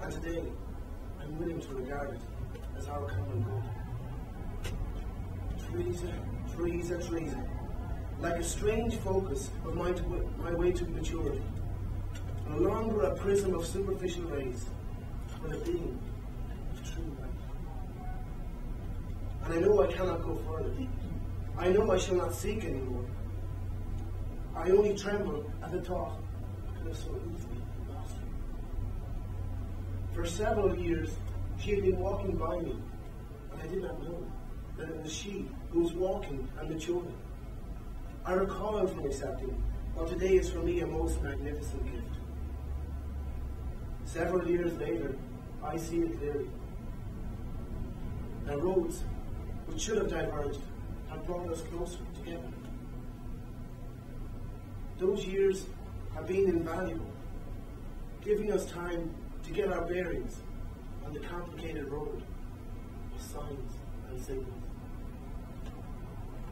And today, I'm willing to regard it as our common good. Teresa, like a strange focus of my way to maturity. No longer a prism of superficial rays, but a being of true light. And I know I cannot go further. I know I shall not seek anymore. I only tremble at the thought I could have so easily lost her. For several years, she had been walking by me, and I did not know that it was she who was walking and maturing. I recoil from accepting what today is for me a most magnificent gift. Several years later, I see it clearly. The roads which should have diverged have brought us closer together. Those years have been invaluable, giving us time to get our bearings on the complicated road of signs and signals.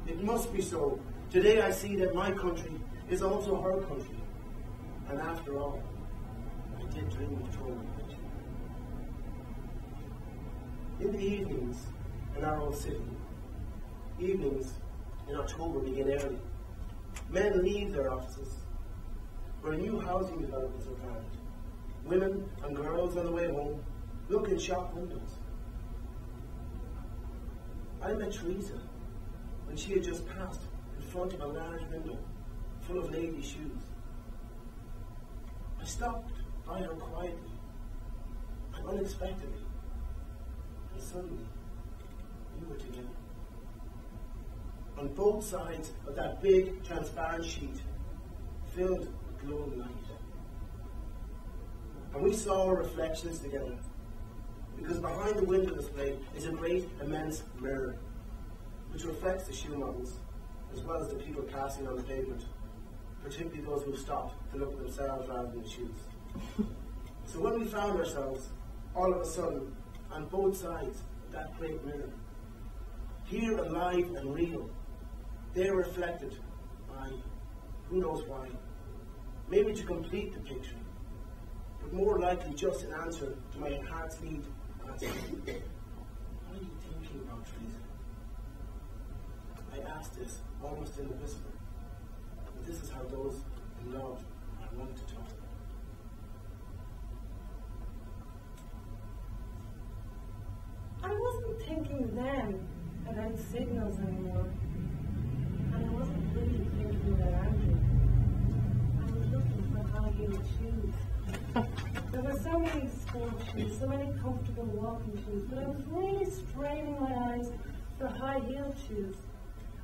It must be so. Today I see that my country is also her country. And after all, I did dream of throwing a picture. In the evenings in our old city, evenings in October begin early. Men leave their offices, where new housing developments are planned. Women and girls on the way home look in shop windows. I met Teresa when she had just passed in front of a large window full of ladies' shoes. I stopped by her quietly and unexpectedly, and suddenly we were together. On both sides of that big transparent sheet filled with glowing light. And we saw our reflections together, because behind the window display is a great, immense mirror, which reflects the shoe models, as well as the people passing on the pavement, particularly those who stopped to look at themselves rather than the shoes. So when we found ourselves, all of a sudden, on both sides of that great mirror, here alive and real, they are reflected by, who knows why, maybe to complete the picture, but more likely just an answer to my heart's need answer. What are you thinking about, Teresa? I asked this almost in a whisper, but this is how those in love are wont to talk. I wasn't thinking then about signals anymore. And I wasn't really thinking about Andrew. I was looking for high-heeled shoes. There were so many sport shoes, so many comfortable walking shoes, but I was really straining my eyes for high-heeled shoes.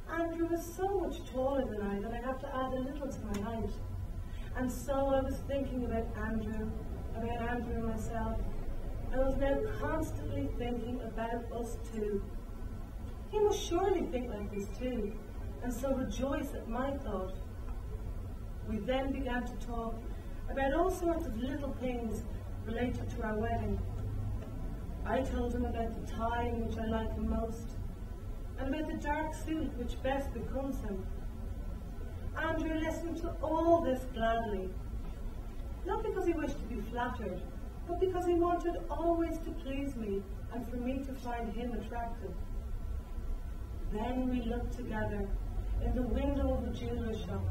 Andrew was so much taller than I that I had to add a little to my height. And so I was thinking about Andrew and myself. I was now constantly thinking about us two. He must surely think like this too, and so rejoice at my thought. We then began to talk about all sorts of little things related to our wedding. I told him about the tie in which I like him most, and about the dark suit which best becomes him. Andrew listened to all this gladly, not because he wished to be flattered, but because he wanted always to please me and for me to find him attractive. Then we looked together in the window of a jeweller's shop,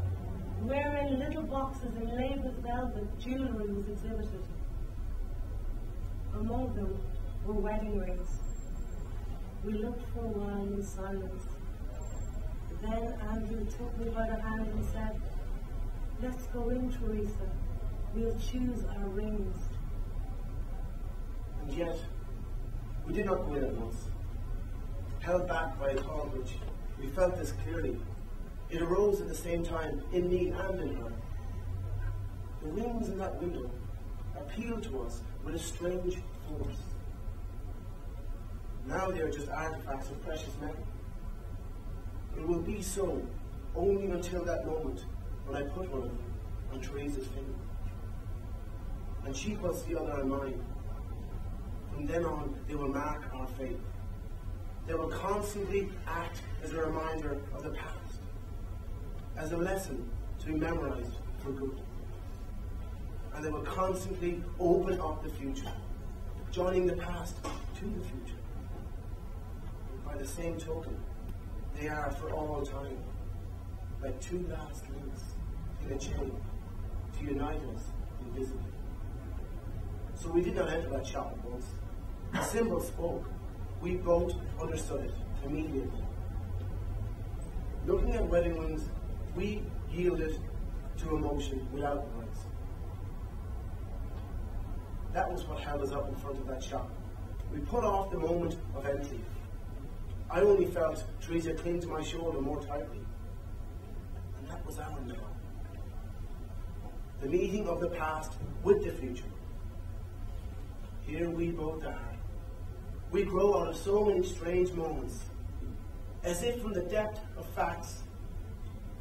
wherein little boxes inlaid with velvet jewellery was exhibited. Among them were wedding rings. We looked for a while in silence. Then Andrew took me by the hand and said, "Let's go in, Teresa. We'll choose our rings." And yet, we did not go in at once. Held back by a thought which we felt this clearly. It arose at the same time in me and in her. The rings in that window appealed to us with a strange force. Now they are just artifacts of precious metal. It will be so only until that moment when I put one of them on Teresa's finger. And she puts the other on mine. From then on, they will mark our fate. They will constantly act as a reminder of the past, as a lesson to be memorized for good. And they will constantly open up the future, joining the past to the future. And by the same token, they are for all time, like two last links in a chain to unite us invisibly. So we did not enter that shop at once. The symbol spoke. We both understood it immediately. Looking at wedding rings, we yielded to emotion without words. That was what held us up in front of that shop. We put off the moment of entry. I only felt Teresa cling to my shoulder more tightly. And that was our now. The meeting of the past with the future. Here we both are. We grow out of so many strange moments, as if from the depth of facts,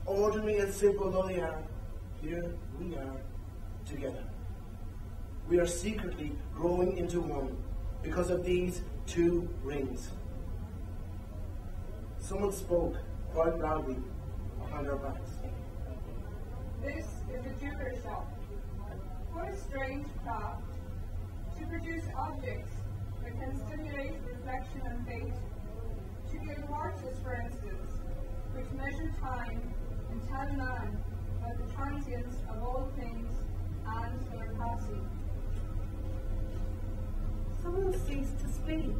ordinary and simple though they are, here we are together. We are secretly growing into one because of these two rings. Someone spoke quite loudly behind our backs. This is a jeweler shop. What a strange craft to produce objects that can stimulate reflection and faith. To give watches, for instance, which measure time and tell man about the transience of all things and their passing. Someone ceased to speak.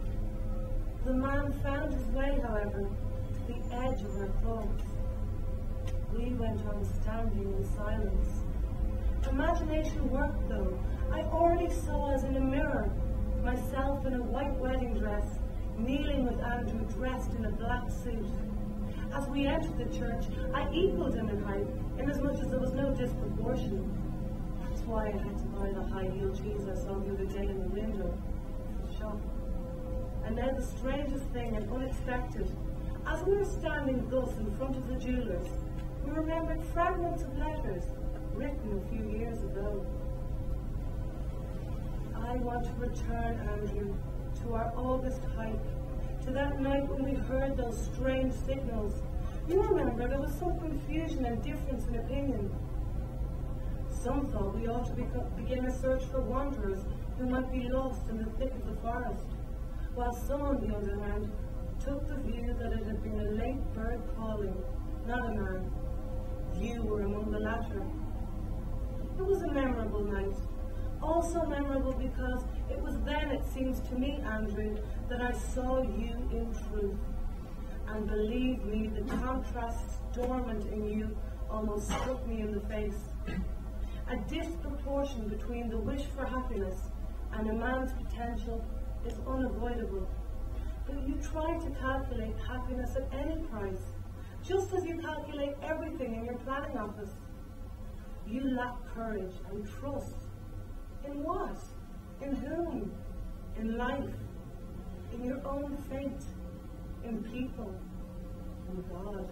The man found his way, however, to the edge of our thoughts. We went on standing in silence. Imagination worked, though. I already saw as in a mirror myself in a white wedding dress, kneeling with Andrew dressed in a black suit. As we entered the church, I equaled him in height, inasmuch as there was no disproportion. That's why I had to buy the high-heeled shoes I saw the other day in the window of the shop. And now the strangest thing and unexpected. As we were standing thus in front of the jeweller's, we remembered fragments of letters written a few years ago. I want to return, Andrew, to our August hike, to that night when we heard those strange signals. You remember there was some confusion and difference in opinion. Some thought we ought to begin a search for wanderers who might be lost in the thick of the forest, while some, on the other hand, took the view that it had been a late bird calling, not a man. You were among the latter. It was a memorable night. Also memorable because it was then, it seems to me, Andrew, that I saw you in truth. And believe me, the contrast dormant in you almost struck me in the face. A disproportion between the wish for happiness and a man's potential is unavoidable. But you try to calculate happiness at any price, just as you calculate everything in your planning office. You lack courage and trust. In what? In whom? In life. In your own fate. In people. In God.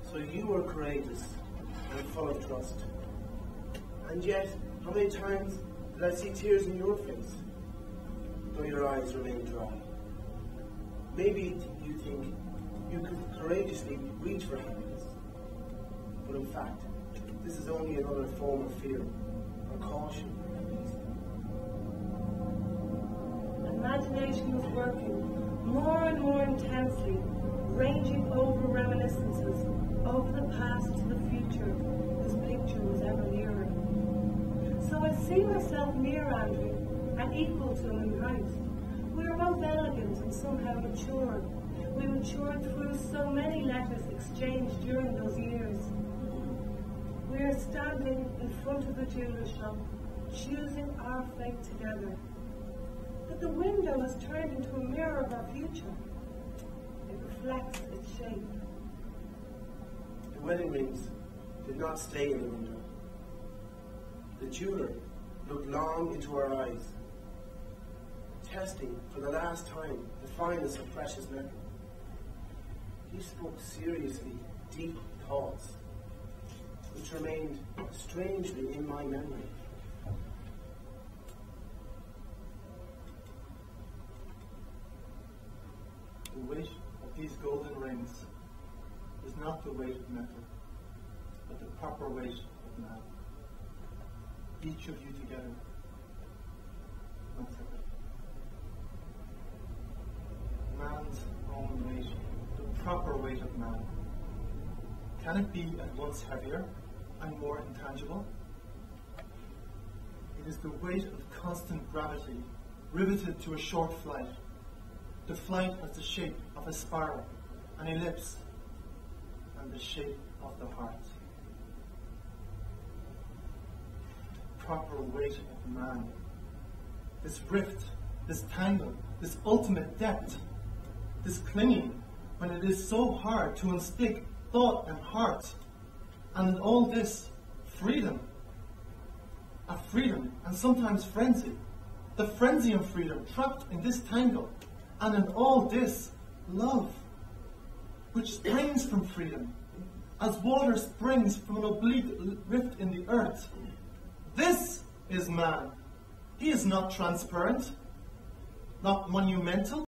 So you were courageous and full of trust. And yet, how many times did I see tears in your face, though your eyes remain dry? Maybe you think you could courageously reach for happiness. But in fact, this is only another form of fear, or caution, at least. Imagination was working more and more intensely, ranging over reminiscences, over the past to the future, whose picture was ever nearer. So I see myself near Andrew, and equal to him in height. We are both elegant and somehow mature. We matured through so many letters exchanged during those years. We are standing in front of the jeweler's shop, choosing our fate together. But the window has turned into a mirror of our future. It reflects its shape. The wedding rings did not stay in the window. The jeweler looked long into our eyes, testing for the last time the fineness of precious metal. He spoke seriously deep thoughts, which remained strangely in my memory. The weight of these golden rings is not the weight of metal, but the proper weight of man. Each of you together, one weight of man? Can it be at once heavier and more intangible? It is the weight of constant gravity, riveted to a short flight. The flight has the shape of a spiral, an ellipse, and the shape of the heart. The proper weight of man. This rift, this tangle, this ultimate depth, this clinging, when it is so hard to unstick thought and heart, and in all this, freedom. A freedom, and sometimes frenzy. The frenzy of freedom, trapped in this tangle, and in all this, love, which springs from freedom, as water springs from an oblique rift in the earth. This is man. He is not transparent, not monumental,